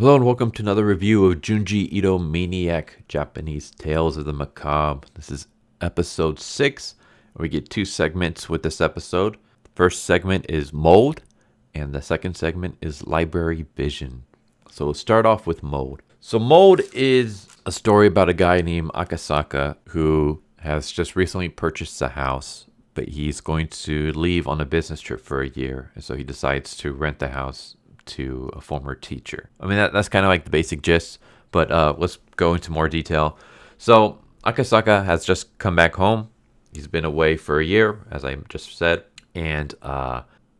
Hello and welcome to another review of Junji Ito Maniac, Japanese Tales of the Macabre. This is episode 6. We get two segments with this episode. The first segment is Mold, and the second segment is Library Vision. So we'll start off with Mold. So Mold is a story about a guy named Akasaka who has just recently purchased a house, but he's going to leave on a business trip for a year. And so he decides to rent the house to a former teacher. I mean, that's kind of like the basic gist, but let's go into more detail. So Akasaka has just come back home. He's been away for a year, as I just said, and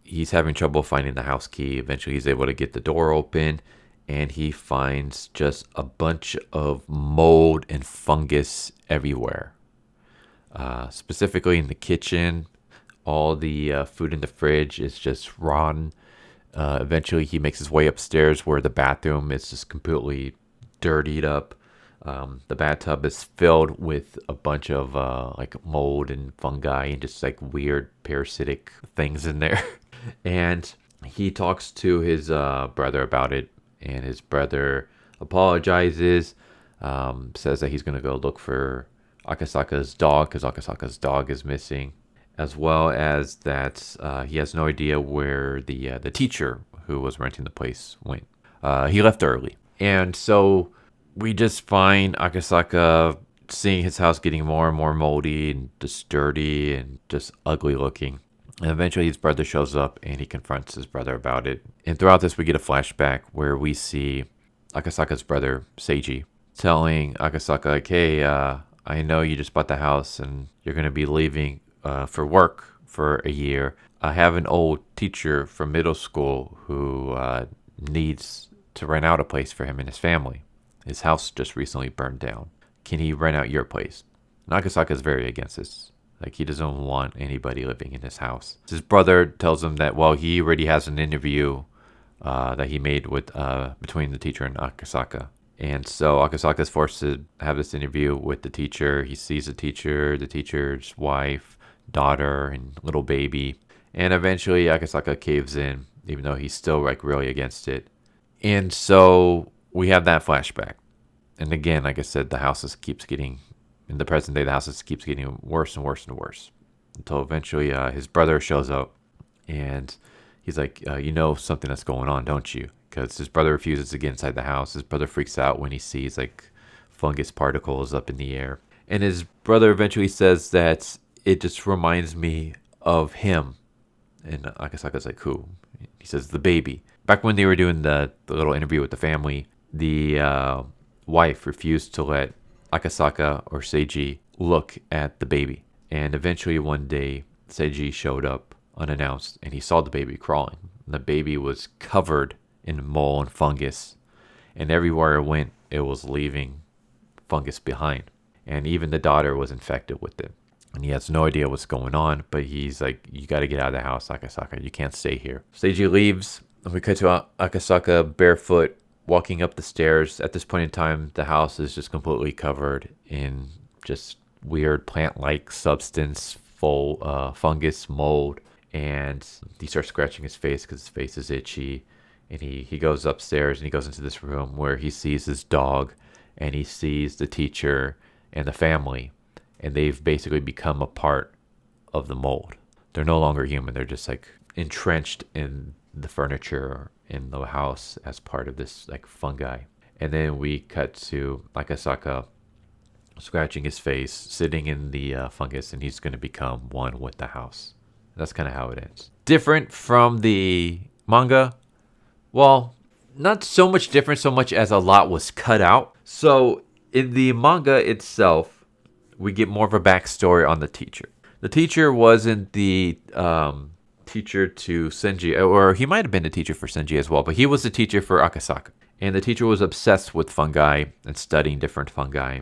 he's having trouble finding the house key. Eventually, he's able to get the door open, and he finds just a bunch of mold and fungus everywhere. Specifically in the kitchen, all the food in the fridge is just rotten. Eventually, he makes his way upstairs where the bathroom is just completely dirtied up. The bathtub is filled with a bunch of like mold and fungi and just like weird parasitic things in there. And he talks to his brother about it, and his brother apologizes, says that he's going to go look for Akasaka's dog because Akasaka's dog is missing, as well as that he has no idea where the teacher who was renting the place went. He left early. And so we just find Akasaka seeing his house getting more and more moldy and just dirty and just ugly looking. And eventually his brother shows up and he confronts his brother about it. And throughout this we get a flashback where we see Akasaka's brother, Seiji, telling Akasaka, like, hey, I know you just bought the house and you're going to be leaving for work for a year. I have an old teacher from middle school who needs to rent out a place for him and his family. His house just recently burned down. Can he rent out your place? Nagasaka is very against this. Like, he doesn't want anybody living in his house. His brother tells him that, well, he already has an interview that he made with between the teacher and Akasaka. And so Akasaka is forced to have this interview with the teacher. He sees the teacher's wife, daughter, and little baby. And eventually Akasaka caves in, even though he's still like really against it. And so we have that flashback. And again, like I said, the house keeps getting, in the present day, the house keeps getting worse and worse and worse. Until eventually his brother shows up and he's like, you know something that's going on, don't you? Because his brother refuses to get inside the house. His brother freaks out when he sees like fungus particles up in the air. And his brother eventually says that it just reminds me of him. And Akasaka's like, who? He says, the baby. Back when they were doing the little interview with the family, the wife refused to let Akasaka or Seiji look at the baby. And eventually one day, Seiji showed up unannounced and he saw the baby crawling. The baby was covered in mold and fungus. And everywhere it went, it was leaving fungus behind. And even the daughter was infected with it. And he has no idea what's going on, but he's like, you got to get out of the house, Akasaka. You can't stay here. Seiji leaves, and we cut to Akasaka barefoot, walking up the stairs. At this point in time, the house is just completely covered in just weird plant-like substance, full fungus, mold. And he starts scratching his face because his face is itchy. And he goes upstairs, and he goes into this room where he sees his dog, and he sees the teacher and the family. And they've basically become a part of the mold. They're no longer human. They're just like entrenched in the furniture in the house as part of this like fungi. And then we cut to Akasaka scratching his face, sitting in the fungus, and he's going to become one with the house. That's kind of how it ends. Different from the manga? Well, not so much different so much as a lot was cut out. So in the manga itself, we get more of a backstory on the teacher. The teacher wasn't the teacher to Senji, or he might have been the teacher for Senji as well, but he was the teacher for Akasaka. And the teacher was obsessed with fungi and studying different fungi.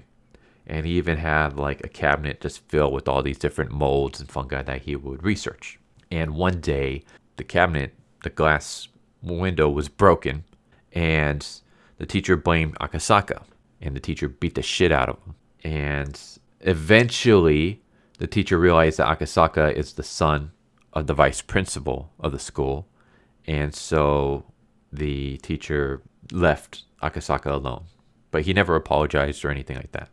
And he even had like a cabinet just filled with all these different molds and fungi that he would research. And one day, the cabinet, the glass window was broken, and the teacher blamed Akasaka. And the teacher beat the shit out of him. And eventually, the teacher realized that Akasaka is the son of the vice principal of the school. And so the teacher left Akasaka alone. But he never apologized or anything like that.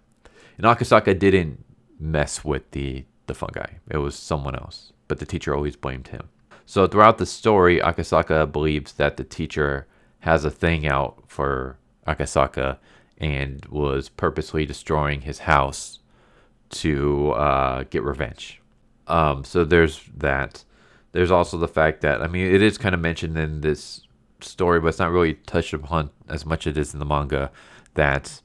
And Akasaka didn't mess with the fungi. It was someone else. But the teacher always blamed him. So throughout the story, Akasaka believes that the teacher has a thing out for Akasaka and was purposely destroying his house to get revenge. So there's that. There's also the fact that, I mean, it is kind of mentioned in this story, but it's not really touched upon as much as it is in the manga, that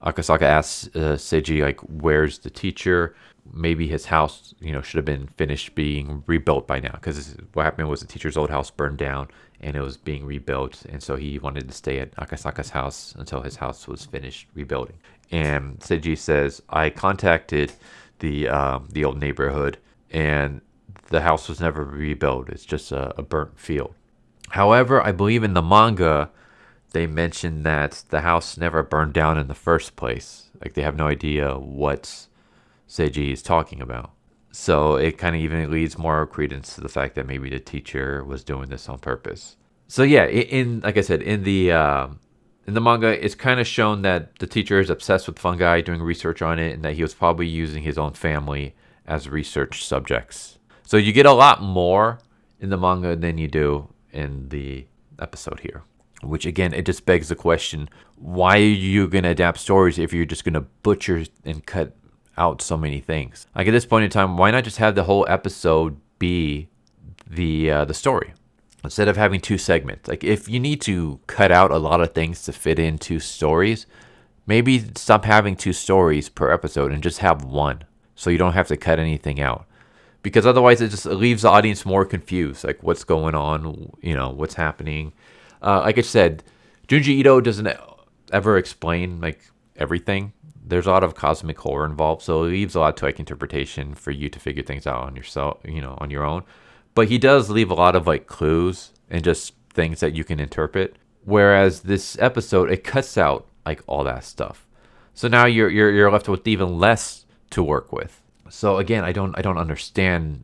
Akasaka asks Seiji, like, where's the teacher? Maybe his house, should have been finished being rebuilt by now. Because what happened was the teacher's old house burned down and it was being rebuilt. And so he wanted to stay at Akasaka's house until his house was finished rebuilding. And Seiji says, I contacted the old neighborhood and the house was never rebuilt. It's just a burnt field. However, I believe in the manga, they mention that the house never burned down in the first place. Like, they have no idea what Seiji is talking about. So it kind of even leads more credence to the fact that maybe the teacher was doing this on purpose. So yeah, like I said, in the manga, it's kind of shown that the teacher is obsessed with fungi, doing research on it, and that he was probably using his own family as research subjects. So you get a lot more in the manga than you do in the episode here. Which, again, it just begs the question, why are you going to adapt stories if you're just going to butcher and cut out so many things? Like, at this point in time, why not just have the whole episode be the story instead of having two segments? Like, if you need to cut out a lot of things to fit in two stories, maybe stop having two stories per episode and just have one, so you don't have to cut anything out. Because otherwise, it leaves the audience more confused. Like, what's going on? What's happening? Like I said, Junji Ito doesn't ever explain like everything. There's a lot of cosmic horror involved, so it leaves a lot to like interpretation for you to figure things out on yourself, on your own. But he does leave a lot of like clues and just things that you can interpret. Whereas this episode, it cuts out like all that stuff. So now you're left with even less to work with. So again, I don't understand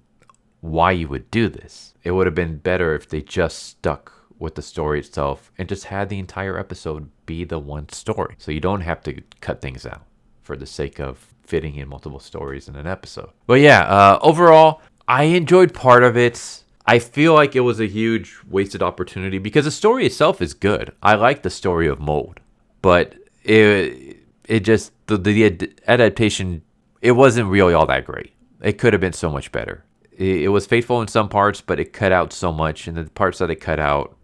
why you would do this. It would have been better if they just stuck with the story itself and just had the entire episode be the one story. So you don't have to cut things out for the sake of fitting in multiple stories in an episode. But yeah, overall, I enjoyed part of it. I feel like it was a huge wasted opportunity because the story itself is good. I like the story of Mold, but it just, the adaptation, it wasn't really all that great. It could have been so much better. It was faithful in some parts, but it cut out so much, and the parts that it cut out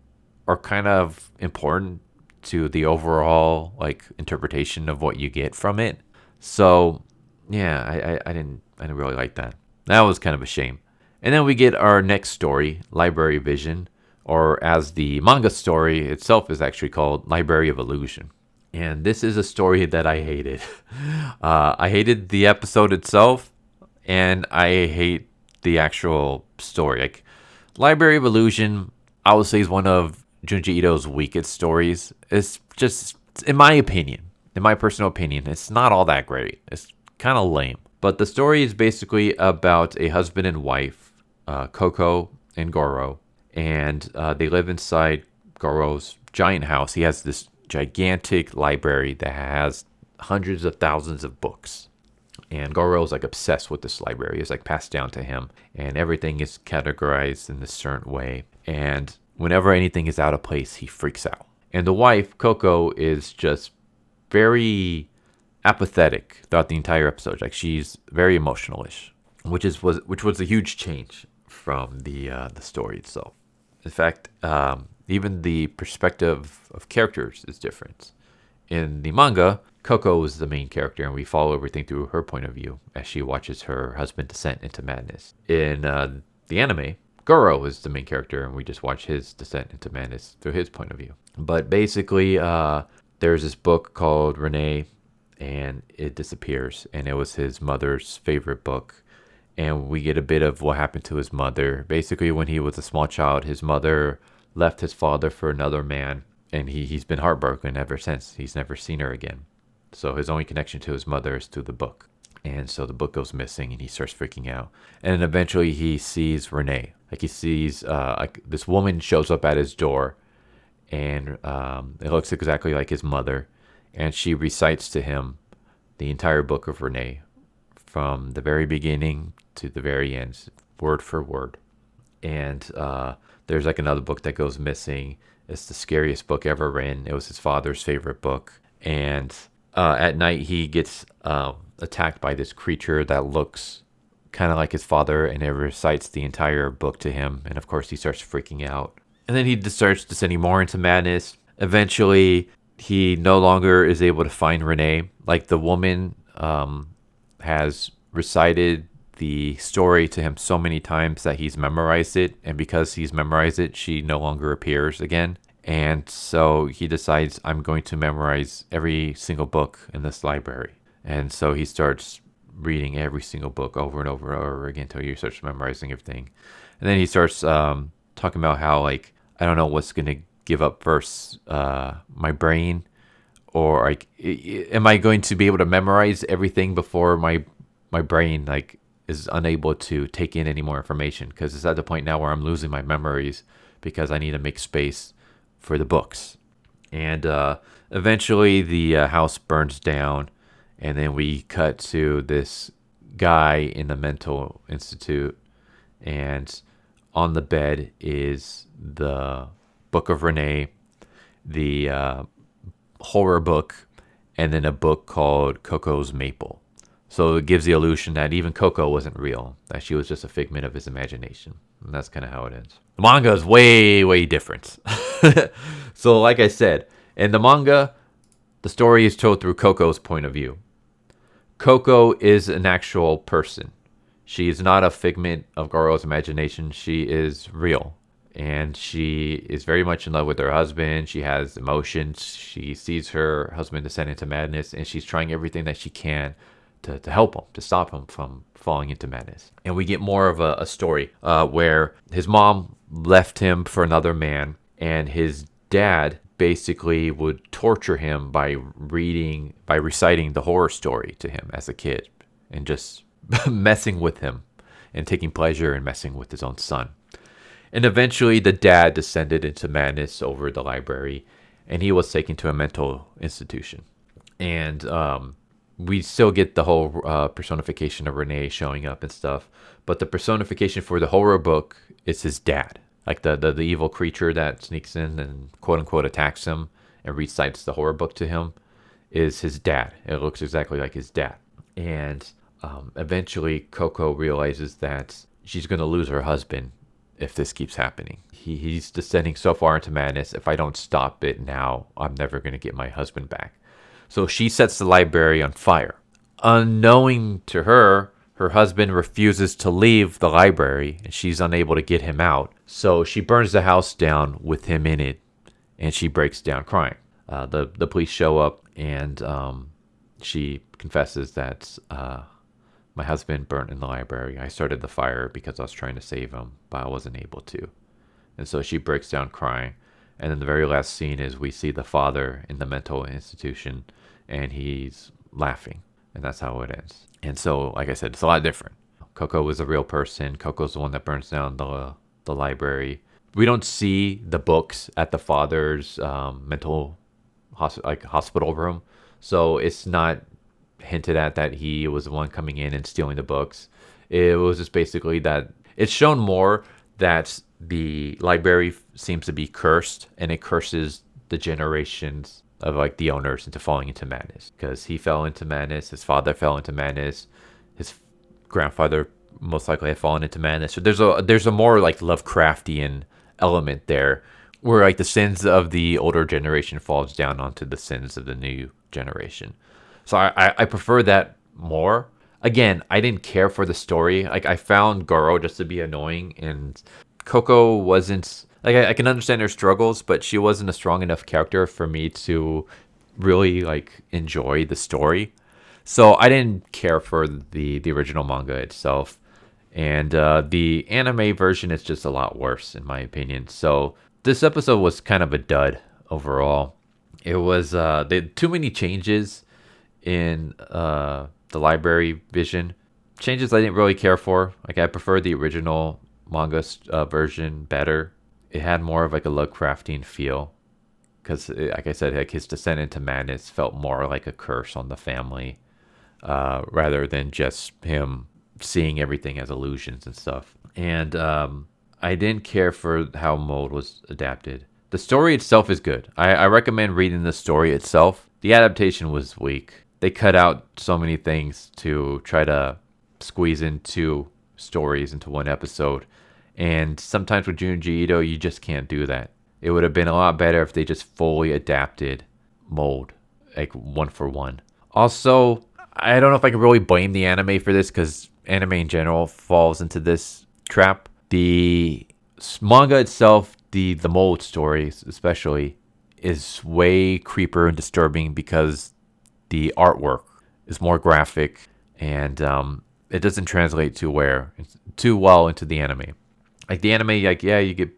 are kind of important to the overall like interpretation of what you get from it. So yeah, I didn't really like that. That was kind of a shame. And then we get our next story, Library Vision, or as the manga story itself is actually called, Library of Illusion. And this is a story that I hated. I hated the episode itself, and I hate the actual story. Like, Library of Illusion, I would say, is one of Junji Ito's weakest stories. It's just, in my personal opinion, it's not all that great. It's kind of lame. But the story is basically about a husband and wife, Coco and Goro, and they live inside Goro's giant house. He has this gigantic library that has hundreds of thousands of books. And Goro's like obsessed with this library. It's like passed down to him, and everything is categorized in a certain way. And whenever anything is out of place, he freaks out. And the wife, Coco, is just very apathetic throughout the entire episode. Like, she's very emotional-ish, which was a huge change from the story itself. In fact, even the perspective of characters is different. In the manga, Coco is the main character, and we follow everything through her point of view as she watches her husband descend into madness. In the anime, Goro is the main character, and we just watch his descent into madness through his point of view. But basically, there's this book called Renee, and it disappears, and it was his mother's favorite book. And we get a bit of what happened to his mother. Basically, when he was a small child, his mother left his father for another man, and he's been heartbroken ever since. He's never seen her again. So his only connection to his mother is through the book. And so the book goes missing, and he starts freaking out. And then eventually he sees Renee. Like, he sees like this woman shows up at his door, and it looks exactly like his mother, and she recites to him the entire book of Renee from the very beginning to the very end, word for word. And there's like another book that goes missing. It's the scariest book ever written. It was his father's favorite book. And at night, he gets attacked by this creature that looks kind of like his father, and it recites the entire book to him. And of course, he starts freaking out. And then he starts descending more into madness. Eventually, he no longer is able to find Renee. Like the woman has recited the story to him so many times that he's memorized it, and because he's memorized it, she no longer appears again. And so he decides, I'm going to memorize every single book in this library. And so he starts reading every single book over and over and over again until he starts memorizing everything. And then he starts talking about how, like, I don't know what's going to give up first, my brain, or like, am I going to be able to memorize everything before my brain like is unable to take in any more information? Because it's at the point now where I'm losing my memories because I need to make space for the books. And eventually the house burns down, and then we cut to this guy in the mental institute, and on the bed is the Book of Renee, the horror book, and then a book called Coco's Maple. So it gives the illusion that even Coco wasn't real, that she was just a figment of his imagination. And that's kind of how it ends. The manga is way, way different. So like I said, in the manga, the story is told through Coco's point of view. Coco is an actual person. She is not a figment of Goro's imagination. She is real. And she is very much in love with her husband. She has emotions. She sees her husband descend into madness, and she's trying everything that she can to help him, to stop him from falling into madness. And we get more of a story where his mom left him for another man, and his dad basically would torture him by reciting the horror story to him as a kid, and just messing with him and taking pleasure in messing with his own son. And eventually the dad descended into madness over the library, and he was taken to a mental institution. And we still get the whole personification of Renee showing up and stuff, but the personification for the horror book is his dad. Like the evil creature that sneaks in and quote unquote attacks him and recites the horror book to him is his dad. It looks exactly like his dad. And eventually Coco realizes that she's going to lose her husband if this keeps happening. He's descending so far into madness. If I don't stop it now, I'm never going to get my husband back. So she sets the library on fire. Unknowing to her, her husband refuses to leave the library, and she's unable to get him out. So she burns the house down with him in it, and she breaks down crying. The police show up, and she confesses that my husband burnt in the library. I started the fire because I was trying to save him, but I wasn't able to. And so she breaks down crying. And then the very last scene is we see the father in the mental institution, and he's laughing. And that's how it ends. And so, like I said, it's a lot different. Coco is a real person. Coco's the one that burns down the library. We don't see the books at the father's mental hospital room. So it's not hinted at that he was the one coming in and stealing the books. It was just basically that it's shown more that the library seems to be cursed, and it curses the generations of like the owners into falling into madness, because he fell into madness, his father fell into madness, his grandfather most likely had fallen into madness. So there's a more like Lovecraftian element there, where like the sins of the older generation falls down onto the sins of the new generation. So I prefer that more. Again, I didn't care for the story. Like I found Goro just to be annoying, and Coco wasn't like I can understand her struggles, but she wasn't a strong enough character for me to really like enjoy the story. So I didn't care for the original manga itself, and the anime version is just a lot worse in my opinion. So this episode was kind of a dud overall. It was too many changes in the library vision. Changes I didn't really care for. Like I prefer the original manga version better. It had more of like a Lovecraftian feel, because, like I said, like his descent into madness felt more like a curse on the family, rather than just him seeing everything as illusions and stuff. And I didn't care for how Mold was adapted. The story itself is good. I recommend reading the story itself. The adaptation was weak. They cut out so many things to try to squeeze in 2 stories into 1 episode. And sometimes with Junji Ito, you just can't do that. It would have been a lot better if they just fully adapted Mold, like 1 for 1. Also, I don't know if I can really blame the anime for this, because anime in general falls into this trap. The manga itself, the Mold stories especially, is way creepier and disturbing because the artwork is more graphic, and it doesn't translate too well into the anime. Like the anime, like, yeah, you get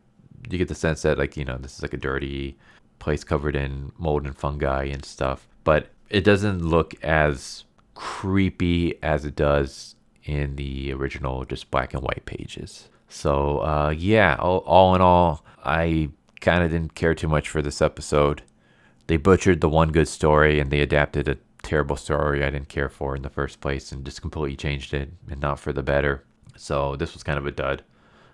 the sense that, like, this is like a dirty place covered in mold and fungi and stuff, but it doesn't look as creepy as it does in the original just black and white pages. So yeah, all in all, I kind of didn't care too much for this episode. They butchered the one good story and they adapted a terrible story I didn't care for in the first place and just completely changed it, and not for the better. So this was kind of a dud.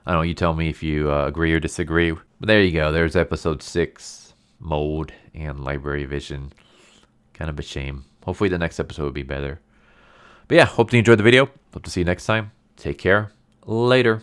I don't know, you tell me if you agree or disagree. But there you go. There's episode 6, Mold and Library Vision. Kind of a shame. Hopefully the next episode will be better. But yeah, hope you enjoyed the video. Hope to see you next time. Take care. Later.